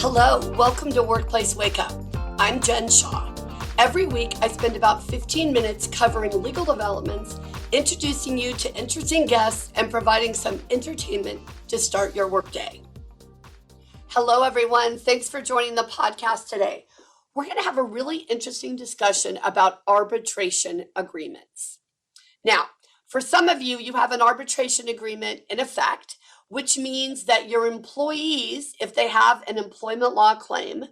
Hello, welcome to Workplace Wake Up. I'm Jen Shaw. Every week, I spend about 15 minutes covering legal developments, introducing you to interesting guests, and providing some entertainment to start your workday. Hello, everyone. Thanks for joining the podcast today. We're going to have a really interesting discussion about arbitration agreements. Now, for some of you, you have an arbitration agreement in effect, which means that your employees, if they have an employment law claim,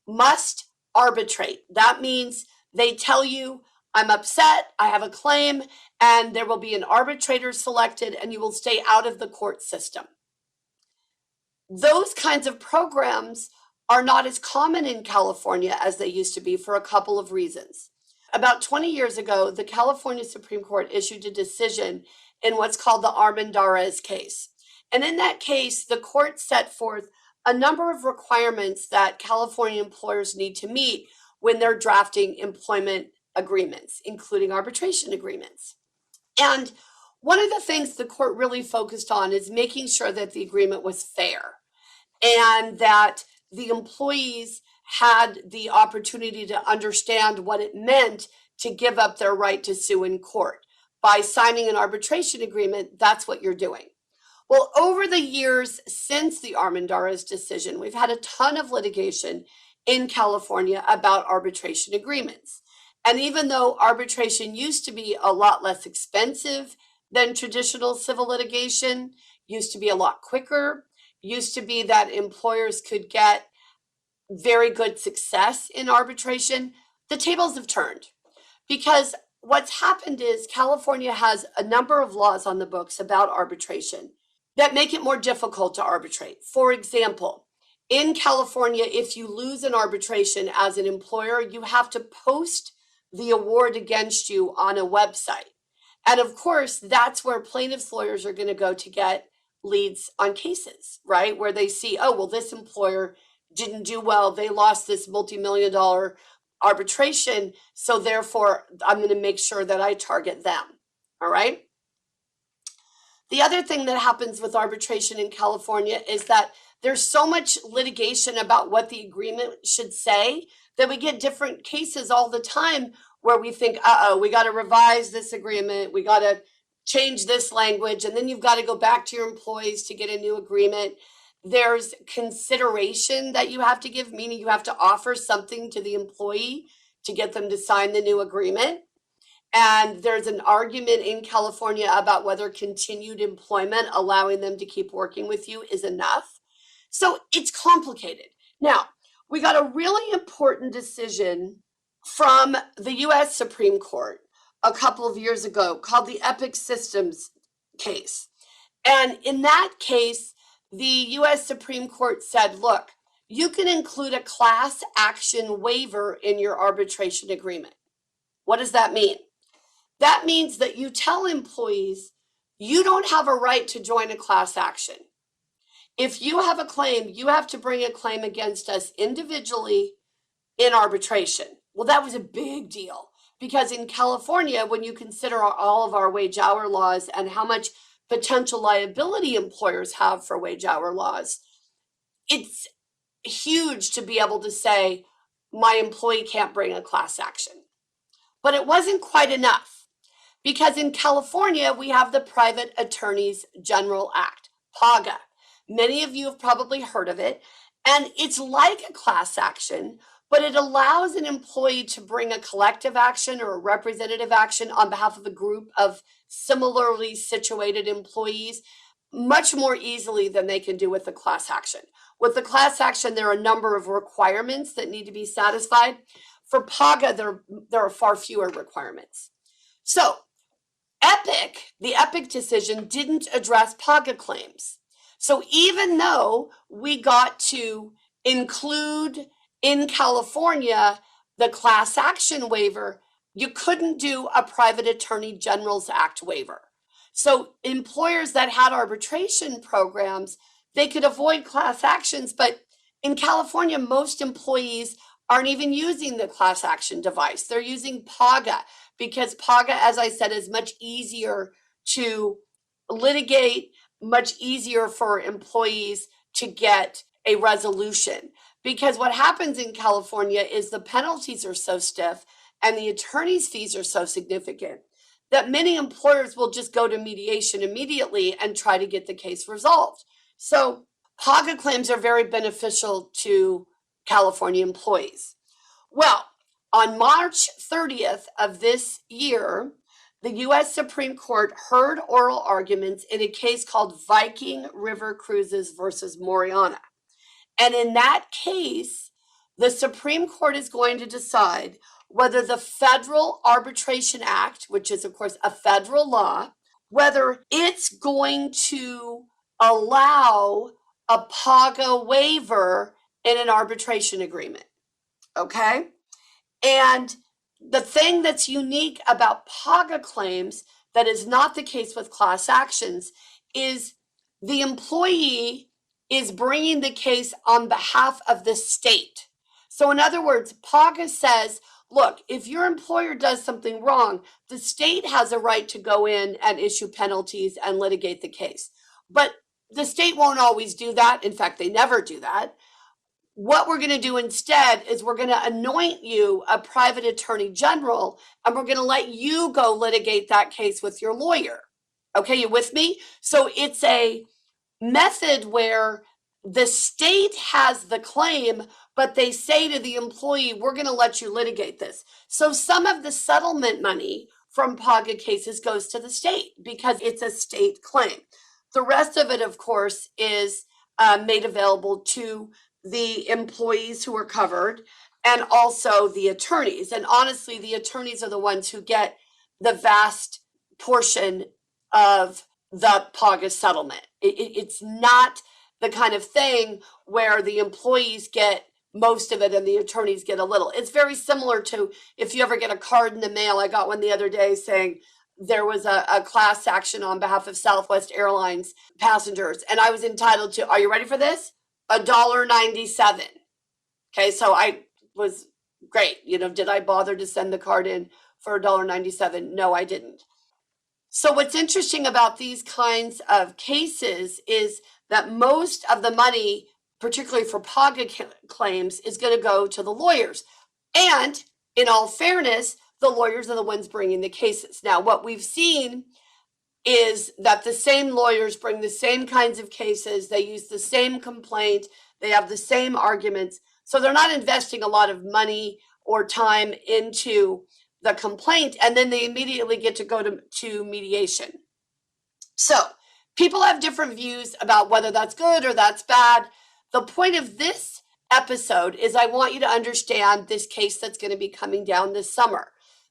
must arbitrate. That means they tell you, I'm upset, I have a claim, and there will be an arbitrator selected, and you will stay out of the court system. Those kinds of programs are not as common in California as they used to be for a couple of reasons. About 20 years ago, the California Supreme Court issued a decision in what's called the Armendariz case. And in that case, the court set forth a number of requirements that California employers need to meet when they're drafting employment agreements, including arbitration agreements. And one of the things the court really focused on is making sure that the agreement was fair and that the employees had the opportunity to understand what it meant to give up their right to sue in court. By signing an arbitration agreement, that's what you're doing. Well, over the years since the Armendariz decision, we've had a ton of litigation in California about arbitration agreements. And even though arbitration used to be a lot less expensive than traditional civil litigation, used to be a lot quicker, used to be that employers could get very good success in arbitration, the tables have turned. Because what's happened is California has a number of laws on the books about arbitration that make it more difficult to arbitrate. For example, in California, if you lose an arbitration as an employer, you have to post the award against you on a website. And of course, that's where plaintiffs' lawyers are going to go to get leads on cases, right? Where they see, oh, well, this employer didn't do well. They lost this multi-million-dollar arbitration. So therefore, I'm going to make sure that I target them. All right. The other thing that happens with arbitration in California is that there's so much litigation about what the agreement should say that we get different cases all the time where we think, we got to revise this agreement. We got to change this language. And then you've got to go back to your employees to get a new agreement. There's consideration that you have to give, meaning you have to offer something to the employee to get them to sign the new agreement. And there's an argument in California about whether continued employment, allowing them to keep working with you, is enough. So it's complicated. Now, we got a really important decision from the U.S. Supreme Court a couple of years ago called the Epic Systems case. And in that case, the U.S. Supreme Court said, look, you can include a class action waiver in your arbitration agreement. What does that mean? That means that you tell employees you don't have a right to join a class action. If you have a claim, you have to bring a claim against us individually in arbitration. Well, that was a big deal because in California, when you consider all of our wage hour laws and how much potential liability employers have for wage hour laws, it's huge to be able to say, my employee can't bring a class action. But it wasn't quite enough. Because in California, we have the Private Attorneys General Act, PAGA. Many of you have probably heard of it. And it's like a class action, but it allows an employee to bring a collective action or a representative action on behalf of a group of similarly situated employees much more easily than they can do with the class action. With the class action, there are a number of requirements that need to be satisfied. For PAGA, there are far fewer requirements. So, the Epic decision didn't address PAGA claims. So even though we got to include in California the class action waiver, you couldn't do a Private Attorney General's Act waiver. So employers that had arbitration programs, they could avoid class actions, but in California, most employees aren't even using the class action device. They're using PAGA because PAGA, as I said, is much easier to litigate, much easier for employees to get a resolution. Because what happens in California is the penalties are so stiff and the attorney's fees are so significant that many employers will just go to mediation immediately and try to get the case resolved. So PAGA claims are very beneficial to California employees. Well, on March 30th of this year, the U.S. Supreme Court heard oral arguments in a case called Viking River Cruises versus Moriana. And in that case, the Supreme Court is going to decide whether the Federal Arbitration Act, which is, of course, a federal law, whether it's going to allow a PAGA waiver in an arbitration agreement. Okay? And the thing that's unique about PAGA claims that is not the case with class actions is the employee is bringing the case on behalf of the state. So in other words, PAGA says, look, if your employer does something wrong, the state has a right to go in and issue penalties and litigate the case. But the state won't always do that. In fact, they never do that. What we're going to do instead is we're going to anoint you a private attorney general, and we're going to let you go litigate that case with your lawyer. Okay, you with me? So it's a method where the state has the claim, but they say to the employee, we're going to let you litigate this. So some of the settlement money from PAGA cases goes to the state because it's a state claim. The rest of it, of course, is made available to the employees who are covered and also the attorneys. And honestly, the attorneys are the ones who get the vast portion of the PAGA settlement. It's not the kind of thing where the employees get most of it and the attorneys get a little. It's very similar to if you ever get a card in the mail. I got one the other day saying there was a class action on behalf of Southwest Airlines passengers, and I was entitled to, are you ready for this? $1.97. Okay, so I was great. You know, did I bother to send the card in for $1.97? No, I didn't. So what's interesting about these kinds of cases is that most of the money, particularly for PAGA claims, is going to go to the lawyers. And in all fairness, the lawyers are the ones bringing the cases. Now, what we've seen is that the same lawyers bring the same kinds of cases. They use the same complaint. They have the same arguments. So they're not investing a lot of money or time into the complaint, and then they immediately get to go to mediation. So people have different views about whether that's good or that's bad. The point of this episode is I want you to understand this case that's going to be coming down this summer.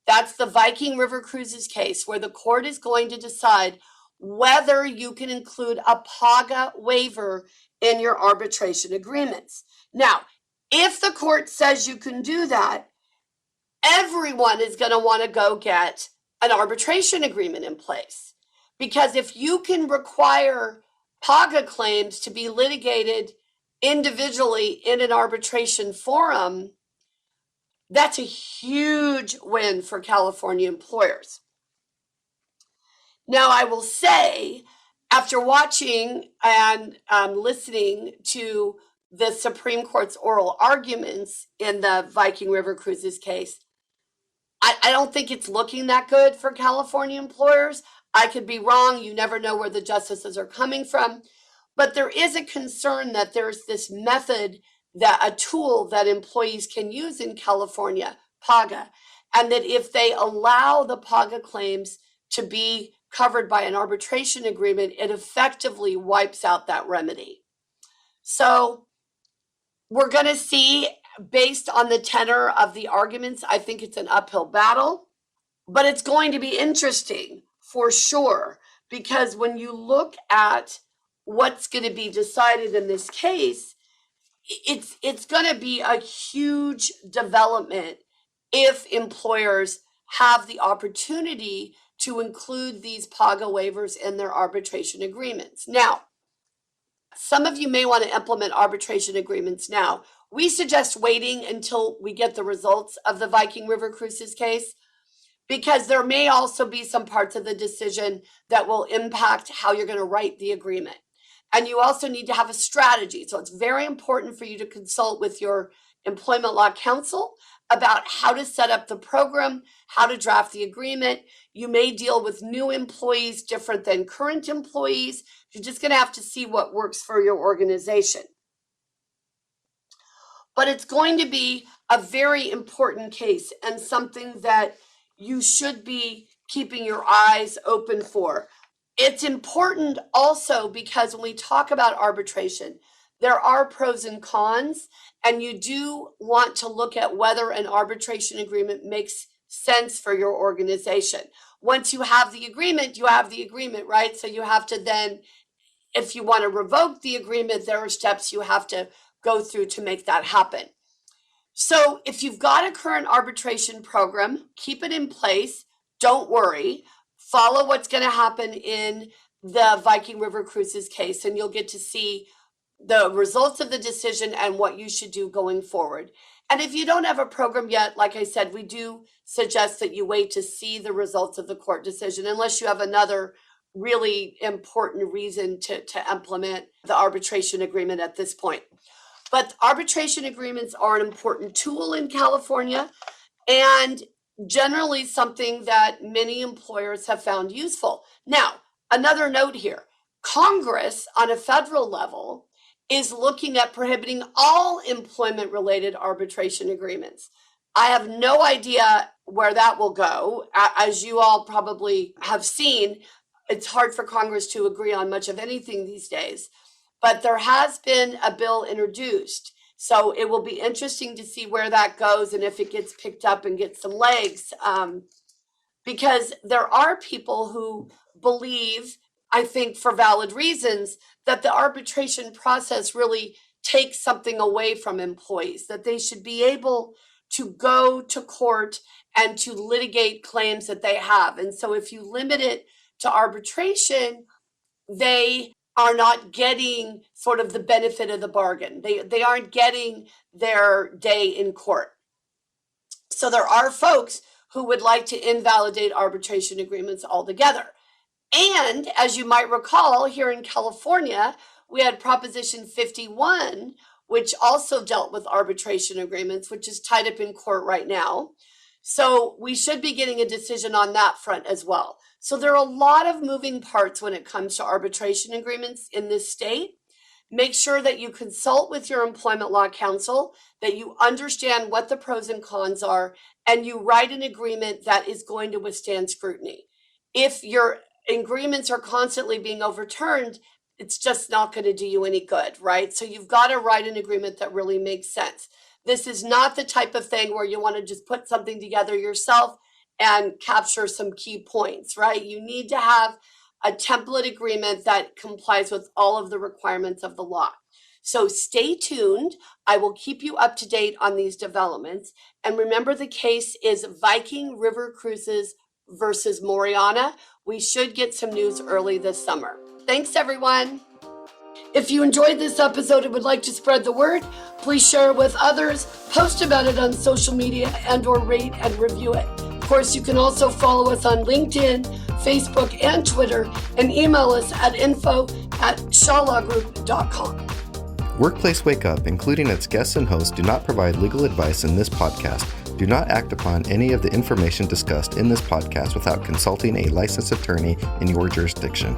That's the Viking River Cruises case, where the court is going to decide whether you can include a PAGA waiver in your arbitration agreements. Now, if the court says you can do that, everyone is going to want to go get an arbitration agreement in place. Because if you can require PAGA claims to be litigated individually in an arbitration forum, that's a huge win for California employers. Now, I will say, after watching and listening to the Supreme Court's oral arguments in the Viking River Cruises case, I don't think it's looking that good for California employers. I could be wrong. You never know where the justices are coming from. But there is a concern that there's this method, that a tool that employees can use in California, PAGA, and that if they allow the PAGA claims to be covered by an arbitration agreement, it effectively wipes out that remedy. So we're going to see, based on the tenor of the arguments, I think it's an uphill battle, but it's going to be interesting for sure, because when you look at what's going to be decided in this case, it's going to be a huge development if employers have the opportunity to include these PAGA waivers in their arbitration agreements. Now, some of you may want to implement arbitration agreements now. We suggest waiting until we get the results of the Viking River Cruises case, because there may also be some parts of the decision that will impact how you're going to write the agreement. And you also need to have a strategy. So it's very important for you to consult with your employment law counsel about how to set up the program, how to draft the agreement. You may deal with new employees different than current employees. You're just going to have to see what works for your organization. But it's going to be a very important case and something that you should be keeping your eyes open for. It's important also because when we talk about arbitration, there are pros and cons, and you do want to look at whether an arbitration agreement makes sense for your organization. Once you have the agreement, you have the agreement, right? So you have to then, if you want to revoke the agreement, there are steps you have to go through to make that happen. So if you've got a current arbitration program, keep it in place. Don't worry. Follow what's going to happen in the Viking River Cruises case, and you'll get to see the results of the decision and what you should do going forward. And if you don't have a program yet, like I said, we do suggest that you wait to see the results of the court decision, unless you have another really important reason to implement the arbitration agreement at this point. But arbitration agreements are an important tool in California, and generally something that many employers have found useful. Now, another note here, Congress on a federal level is looking at prohibiting all employment-related arbitration agreements. I have no idea where that will go. As you all probably have seen, it's hard for Congress to agree on much of anything these days. But there has been a bill introduced. So it will be interesting to see where that goes and if it gets picked up and gets some legs. Because there are people who believe, I think for valid reasons, that the arbitration process really takes something away from employees, that they should be able to go to court and to litigate claims that they have. And so if you limit it to arbitration, they are not getting sort of the benefit of the bargain. They aren't getting their day in court. So there are folks who would like to invalidate arbitration agreements altogether. And as you might recall, here in California, we had Proposition 51, which also dealt with arbitration agreements, which is tied up in court right now. So we should be getting a decision on that front as well. So there are a lot of moving parts when it comes to arbitration agreements in this state. Make sure that you consult with your employment law counsel, that you understand what the pros and cons are, and you write an agreement that is going to withstand scrutiny. If your agreements are constantly being overturned, it's just not going to do you any good, right? So you've got to write an agreement that really makes sense. This is not the type of thing where you want to just put something together yourself and capture some key points, right? You need to have a template agreement that complies with all of the requirements of the law. So stay tuned. I will keep you up to date on these developments. And remember, the case is Viking River Cruises versus Moriana. We should get some news early this summer. Thanks, everyone. If you enjoyed this episode and would like to spread the word, please share it with others, post about it on social media, and/or rate and review it. Of course, you can also follow us on LinkedIn, Facebook, and Twitter, and email us at info@shawlawgroup.com. Workplace Wake Up, including its guests and hosts, do not provide legal advice in this podcast. Do not act upon any of the information discussed in this podcast without consulting a licensed attorney in your jurisdiction.